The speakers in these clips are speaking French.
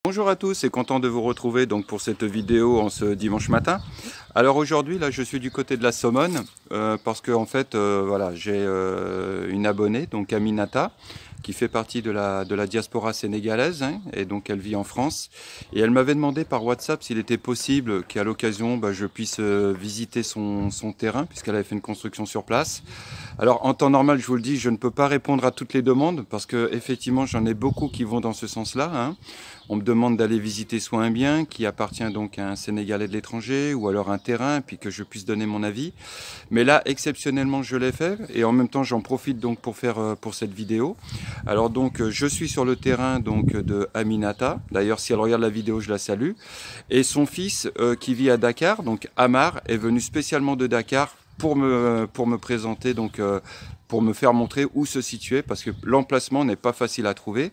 Bonjour à tous et content de vous retrouver donc pour cette vidéo en ce dimanche matin. Alors aujourd'hui là je suis du côté de la Somone parce que en fait voilà, j'ai une abonnée donc Aminata qui fait partie de la diaspora sénégalaise hein, et donc elle vit en France et elle m'avait demandé par WhatsApp s'il était possible qu'à l'occasion je puisse visiter son terrain puisqu'elle avait fait une construction sur place. Alors en temps normal je vous le dis, je ne peux pas répondre à toutes les demandes parce que effectivement j'en ai beaucoup qui vont dans ce sens-là hein. On me demande d'aller visiter soit un bien qui appartient donc à un Sénégalais de l'étranger ou alors un terrain, puis que je puisse donner mon avis. Mais là, exceptionnellement, je l'ai fait et en même temps, j'en profite donc pour faire pour cette vidéo. Alors donc, je suis sur le terrain donc de Aminata. D'ailleurs, si elle regarde la vidéo, je la salue. Et son fils qui vit à Dakar, donc Amar, est venu spécialement de Dakar pour me présenter donc pour me faire montrer où se situer parce que l'emplacement n'est pas facile à trouver.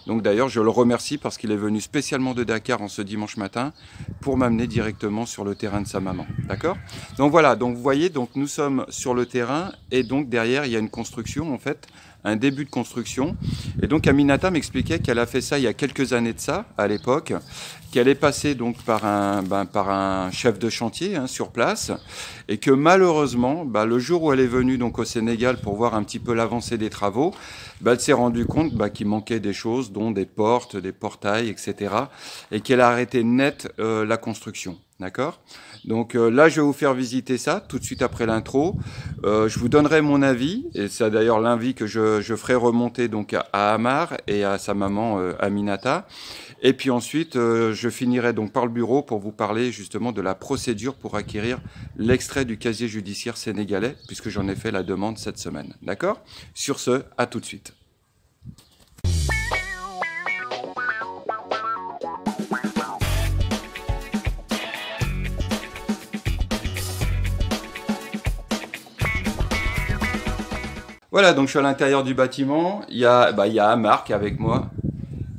Donc d'ailleurs, je le remercie parce qu'il est venu spécialement de Dakar en ce dimanche matin pour m'amener directement sur le terrain de sa maman. D'accord? Donc voilà, donc vous voyez, donc nous sommes sur le terrain et donc derrière, il y a une construction en fait, un début de construction. Et donc Aminata m'expliquait qu'elle a fait ça il y a quelques années de ça, à l'époque, qu'elle est passée donc par un chef de chantier hein, sur place et que malheureusement, le jour où elle est venue donc au Sénégal pour voir un petit peu l'avancée des travaux, elle s'est rendue compte qu'il manquait des choses, dont des portes, des portails, etc. et qu'elle a arrêté net la construction. D'accord? Donc là, je vais vous faire visiter ça tout de suite après l'intro. Je vous donnerai mon avis, et c'est d'ailleurs l'avis que je ferai remonter donc à Amar et à sa maman Aminata. Et puis ensuite, je finirai donc par le bureau pour vous parler justement de la procédure pour acquérir l'extrait du casier judiciaire sénégalais, puisque j'en ai fait la demande cette semaine. D'accord? Sur ce, à tout de suite. Voilà, donc je suis à l'intérieur du bâtiment. Il y a Amar qui est avec moi.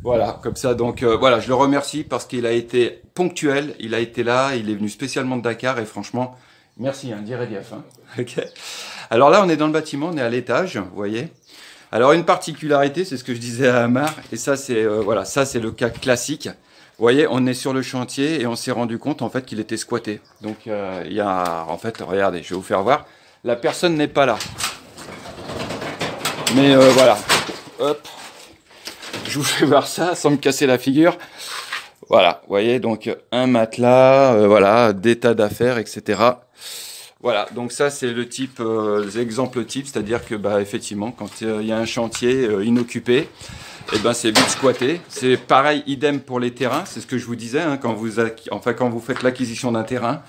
Voilà, comme ça, donc voilà, je le remercie parce qu'il a été ponctuel, il a été là, il est venu spécialement de Dakar et franchement, merci, hein, dire Diaf. Hein. Okay. Alors là, on est dans le bâtiment, on est à l'étage, vous voyez. Alors une particularité, c'est ce que je disais à Amar, et ça c'est voilà, ça c'est le cas classique. Vous voyez, on est sur le chantier et on s'est rendu compte en fait qu'il était squatté. Donc il y a, en fait, regardez, je vais vous faire voir, la personne n'est pas là. Mais voilà, hop. Je vous fais voir ça sans me casser la figure. Voilà, vous voyez, donc un matelas, voilà, d'état d'affaires, etc. Voilà, donc ça c'est le type, l'exemple type, c'est-à-dire que effectivement, quand il y a un chantier inoccupé, c'est vite squatté. C'est pareil, idem pour les terrains, c'est ce que je vous disais, hein, quand vous faites l'acquisition d'un terrain.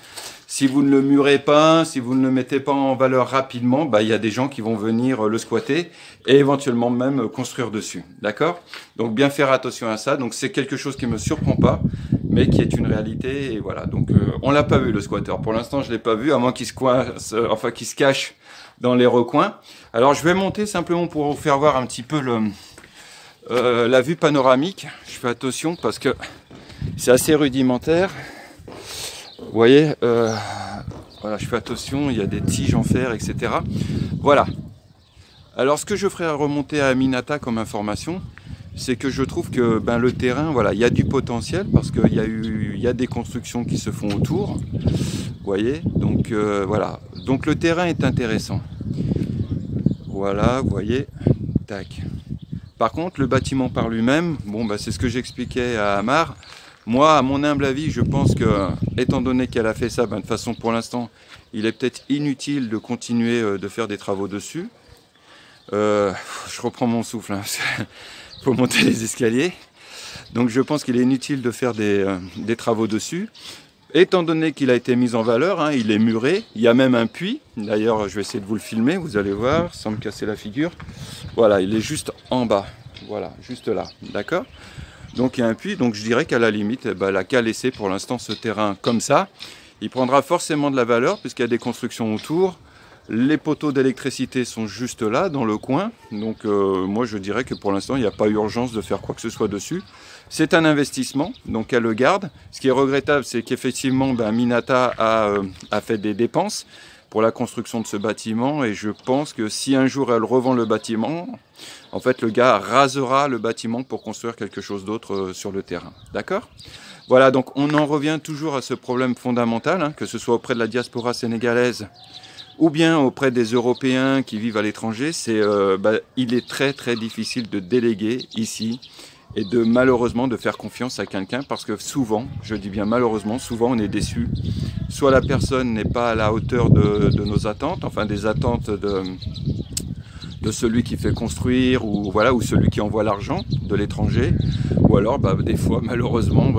Si vous ne le murez pas, si vous ne le mettez pas en valeur rapidement, il y a des gens qui vont venir le squatter et éventuellement même construire dessus. D'accord? Donc bien faire attention à ça. Donc c'est quelque chose qui me surprend pas, mais qui est une réalité. Et voilà. Donc on l'a pas vu le squatter. Pour l'instant, je l'ai pas vu, à moins qu'il se coince, qu'il se cache dans les recoins. Alors je vais monter simplement pour vous faire voir un petit peu la vue panoramique. Je fais attention parce que c'est assez rudimentaire. Vous voyez, voilà, je fais attention, il y a des tiges en fer, etc. Voilà. Alors, ce que je ferai remonter à Aminata comme information, c'est que je trouve que le terrain, voilà, il y a du potentiel parce qu'il y a des constructions qui se font autour. Vous voyez, donc voilà. Donc le terrain est intéressant. Voilà, vous voyez, tac. Par contre, le bâtiment par lui-même, c'est ce que j'expliquais à Amar. Moi, à mon humble avis, je pense que, étant donné qu'elle a fait ça, de façon pour l'instant, il est peut-être inutile de continuer de faire des travaux dessus. Je reprends mon souffle, hein, faut monter les escaliers. Donc je pense qu'il est inutile de faire des travaux dessus. Étant donné qu'il a été mis en valeur, hein, il est muré, il y a même un puits. D'ailleurs, je vais essayer de vous le filmer, vous allez voir, sans me casser la figure. Voilà, il est juste en bas, voilà, juste là, d'accord ? Donc il y a un puits, donc je dirais qu'à la limite, elle n'a qu'à laisser pour l'instant ce terrain comme ça. Il prendra forcément de la valeur puisqu'il y a des constructions autour. Les poteaux d'électricité sont juste là, dans le coin. Donc moi je dirais que pour l'instant, il n'y a pas urgence de faire quoi que ce soit dessus. C'est un investissement, donc elle le garde. Ce qui est regrettable, c'est qu'effectivement, Aminata a fait des dépenses pour la construction de ce bâtiment. Et je pense que si un jour elle revend le bâtiment, en fait le gars rasera le bâtiment pour construire quelque chose d'autre sur le terrain. D'accord ? Voilà, donc on en revient toujours à ce problème fondamental, hein, que ce soit auprès de la diaspora sénégalaise ou bien auprès des Européens qui vivent à l'étranger. Il est très très difficile de déléguer ici et malheureusement de faire confiance à quelqu'un, parce que souvent, je dis bien malheureusement, souvent on est déçu. Soit la personne n'est pas à la hauteur de nos attentes, enfin des attentes de celui qui fait construire, ou voilà, ou celui qui envoie l'argent de l'étranger, ou alors des fois malheureusement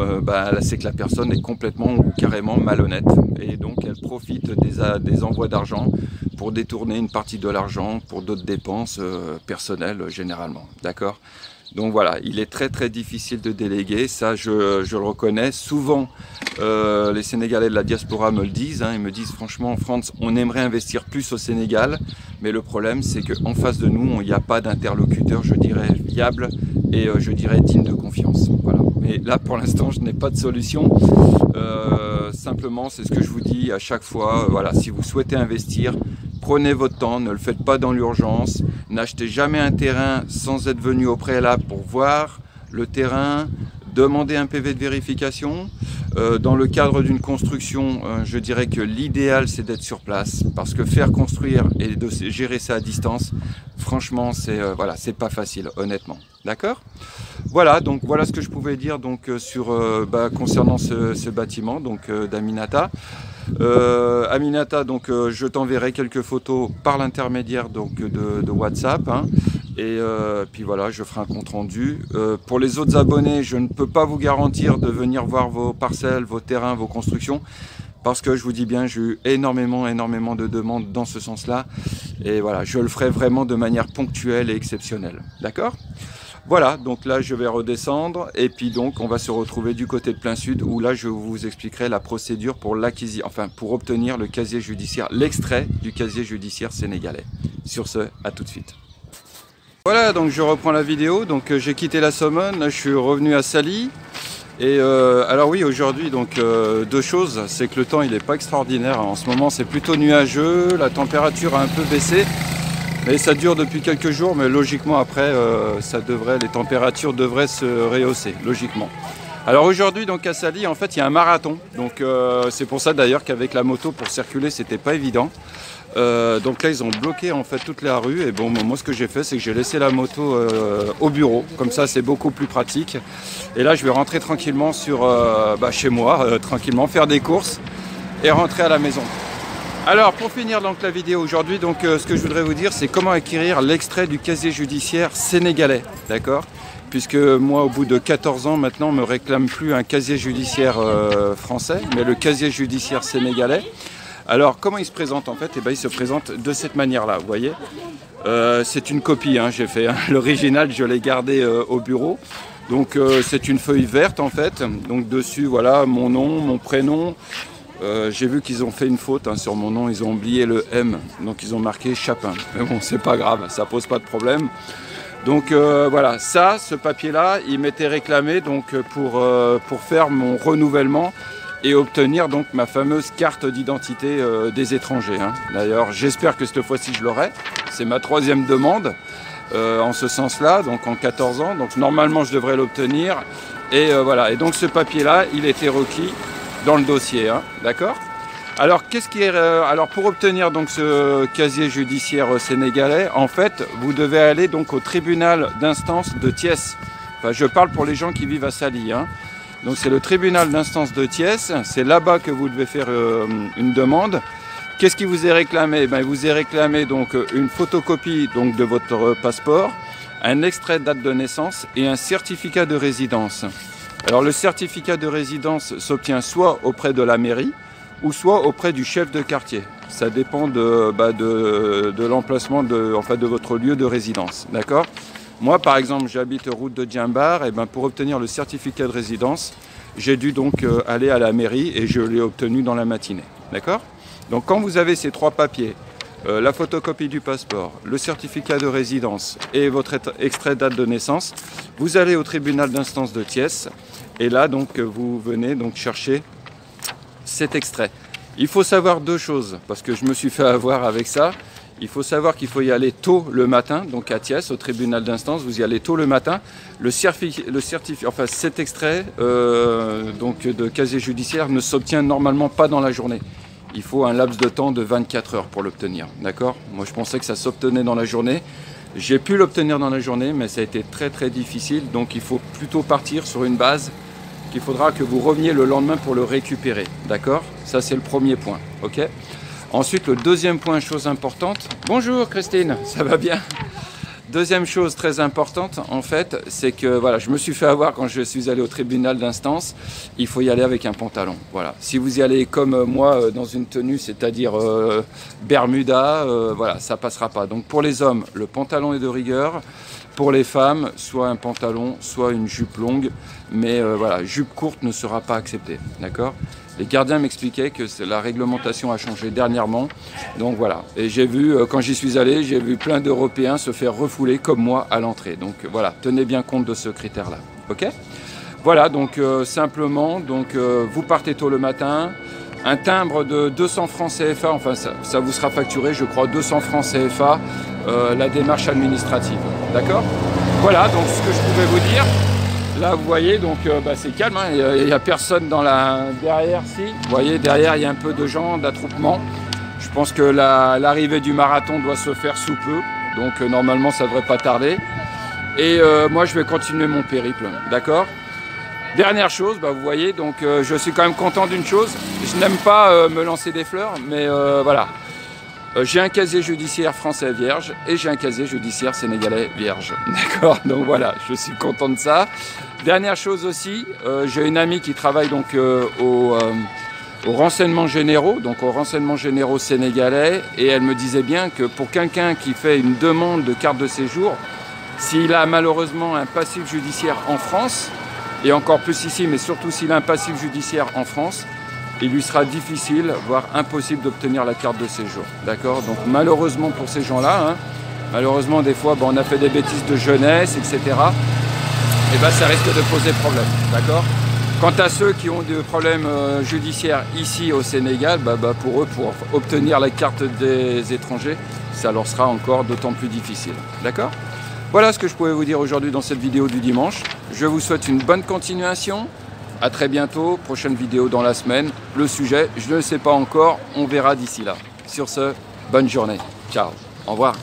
c'est que la personne est complètement ou carrément malhonnête, et donc elle profite des envois d'argent pour détourner une partie de l'argent pour d'autres dépenses personnelles généralement, d'accord ? Donc voilà, il est très très difficile de déléguer, ça je le reconnais. Souvent les Sénégalais de la diaspora me le disent, hein, ils me disent franchement, France, on aimerait investir plus au Sénégal, mais le problème c'est qu'en face de nous, il n'y a pas d'interlocuteur, je dirais, viable et je dirais digne de confiance. Voilà. Mais là pour l'instant je n'ai pas de solution, simplement c'est ce que je vous dis à chaque fois, voilà, si vous souhaitez investir, prenez votre temps, ne le faites pas dans l'urgence, n'achetez jamais un terrain sans être venu au préalable pour voir le terrain, demandez un PV de vérification. Dans le cadre d'une construction, je dirais que l'idéal c'est d'être sur place, parce que faire construire et de gérer ça à distance, franchement c'est pas facile, honnêtement. D'accord ? Voilà, donc voilà ce que je pouvais dire donc concernant ce bâtiment donc d'Aminata. Aminata, donc je t'enverrai quelques photos par l'intermédiaire donc de WhatsApp, hein, et puis voilà, je ferai un compte rendu. Pour les autres abonnés, je ne peux pas vous garantir de venir voir vos parcelles, vos terrains, vos constructions, parce que je vous dis bien, j'ai eu énormément de demandes dans ce sens-là, et voilà, je le ferai vraiment de manière ponctuelle et exceptionnelle. D'accord ? Voilà, donc là je vais redescendre et puis donc on va se retrouver du côté de plein sud, où là je vous expliquerai la procédure pour l'acquisition, enfin pour obtenir le casier judiciaire, l'extrait du casier judiciaire sénégalais. Sur ce, à tout de suite. Voilà, donc je reprends la vidéo, donc j'ai quitté la Somone, là je suis revenu à Saly. Et alors oui, aujourd'hui donc deux choses, c'est que le temps il n'est pas extraordinaire, en ce moment c'est plutôt nuageux, la température a un peu baissé. Et ça dure depuis quelques jours, mais logiquement après, les températures devraient se rehausser, logiquement. Alors aujourd'hui, donc à Saly, en fait, il y a un marathon. Donc c'est pour ça d'ailleurs qu'avec la moto, pour circuler, c'était pas évident. Donc là, ils ont bloqué en fait toute la rue. Et bon, moi, ce que j'ai fait, c'est que j'ai laissé la moto au bureau. Comme ça, c'est beaucoup plus pratique. Et là, je vais rentrer tranquillement chez moi, tranquillement, faire des courses et rentrer à la maison. Alors pour finir donc la vidéo aujourd'hui, donc ce que je voudrais vous dire, c'est comment acquérir l'extrait du casier judiciaire sénégalais, d'accord ? Puisque moi au bout de 14 ans maintenant, on ne me réclame plus un casier judiciaire français, mais le casier judiciaire sénégalais. Alors comment il se présente en fait ? Il se présente de cette manière-là, vous voyez ? C'est une copie, hein, j'ai fait l'original, je l'ai gardé au bureau. Donc c'est une feuille verte en fait, donc dessus voilà mon nom, mon prénom. J'ai vu qu'ils ont fait une faute sur mon nom, ils ont oublié le M, donc ils ont marqué Chapin. Mais bon, c'est pas grave, ça pose pas de problème. Donc voilà, ce papier-là, il m'était réclamé donc pour faire mon renouvellement et obtenir donc ma fameuse carte d'identité des étrangers. Hein. D'ailleurs, j'espère que cette fois-ci je l'aurai. C'est ma 3e demande en ce sens-là, donc en 14 ans. Donc normalement, je devrais l'obtenir. Et voilà. Et donc ce papier-là, il était requis dans le dossier, hein, d'accord ? Alors, alors pour obtenir donc ce casier judiciaire sénégalais, en fait, vous devez aller donc au tribunal d'instance de Thiès. Enfin, je parle pour les gens qui vivent à Saly, hein. Donc c'est le tribunal d'instance de Thiès, c'est là-bas que vous devez faire une demande. Qu'est-ce qui vous est réclamé ? Il vous est réclamé donc une photocopie donc de votre passeport, un extrait de date de naissance et un certificat de résidence. Alors le certificat de résidence s'obtient soit auprès de la mairie ou soit auprès du chef de quartier. Ça dépend de l'emplacement de votre lieu de résidence. D'accord ? Moi par exemple j'habite route de Djimbar, et pour obtenir le certificat de résidence, j'ai dû donc aller à la mairie et je l'ai obtenu dans la matinée. D'accord ? Donc quand vous avez ces 3 papiers, la photocopie du passeport, le certificat de résidence et votre extrait de date de naissance, vous allez au tribunal d'instance de Thiès et là donc vous venez donc chercher cet extrait. Il faut savoir deux choses, parce que je me suis fait avoir avec ça. Il faut savoir qu'il faut y aller tôt le matin, donc à Thiès, au tribunal d'instance, vous y allez tôt le matin. Le certificat, enfin cet extrait donc de casier judiciaire ne s'obtient normalement pas dans la journée. Il faut un laps de temps de 24 heures pour l'obtenir, d'accord? Moi je pensais que ça s'obtenait dans la journée. J'ai pu l'obtenir dans la journée, mais ça a été très très difficile, donc il faut plutôt partir sur une base qu'il faudra que vous reveniez le lendemain pour le récupérer, d'accord? Ça c'est le premier point, ok? Ensuite, le deuxième point, chose importante. Bonjour Christine, ça va bien? Deuxième chose très importante, en fait, c'est que voilà, je me suis fait avoir quand je suis allé au tribunal d'instance. Il faut y aller avec un pantalon. Voilà. Si vous y allez comme moi dans une tenue, c'est-à-dire Bermuda, voilà, ça passera pas. Donc pour les hommes, le pantalon est de rigueur. Pour les femmes, soit un pantalon, soit une jupe longue. Mais voilà, jupe courte ne sera pas acceptée. D'accord? Les gardiens m'expliquaient que la réglementation a changé dernièrement. Donc voilà. Et j'ai vu, quand j'y suis allé, j'ai vu plein d'Européens se faire refouler comme moi à l'entrée. Donc voilà, tenez bien compte de ce critère-là. Ok? Voilà, donc simplement, donc, vous partez tôt le matin. Un timbre de 200 francs CFA, enfin ça vous sera facturé, je crois, 200 francs CFA, la démarche administrative. D'accord? Voilà, donc ce que je pouvais vous dire. Là, vous voyez, donc c'est calme, hein, il n'y a personne derrière, si. Vous voyez, derrière, il y a un peu de gens, d'attroupement. Je pense que l'arrivée du marathon doit se faire sous peu, donc normalement, ça ne devrait pas tarder. Et moi, je vais continuer mon périple, d'accord? Dernière chose, vous voyez, donc je suis quand même content d'une chose. Je n'aime pas me lancer des fleurs, mais voilà. J'ai un casier judiciaire français vierge et j'ai un casier judiciaire sénégalais vierge. D'accord? Donc voilà, je suis content de ça. Dernière chose aussi, j'ai une amie qui travaille donc aux renseignements généraux, donc aux renseignements généraux sénégalais, et elle me disait bien que pour quelqu'un qui fait une demande de carte de séjour, s'il a malheureusement un passif judiciaire en France, et encore plus ici, mais surtout s'il a un passif judiciaire en France, il lui sera difficile, voire impossible d'obtenir la carte de séjour. D'accord? Donc malheureusement pour ces gens-là, hein, malheureusement des fois on a fait des bêtises de jeunesse, etc. Et ça risque de poser problème. D'accord? Quant à ceux qui ont des problèmes judiciaires ici au Sénégal, pour eux, pour obtenir la carte des étrangers, ça leur sera encore d'autant plus difficile. D'accord? Voilà ce que je pouvais vous dire aujourd'hui dans cette vidéo du dimanche. Je vous souhaite une bonne continuation. A très bientôt, prochaine vidéo dans la semaine. Le sujet, je ne le sais pas encore, on verra d'ici là. Sur ce, bonne journée. Ciao, au revoir.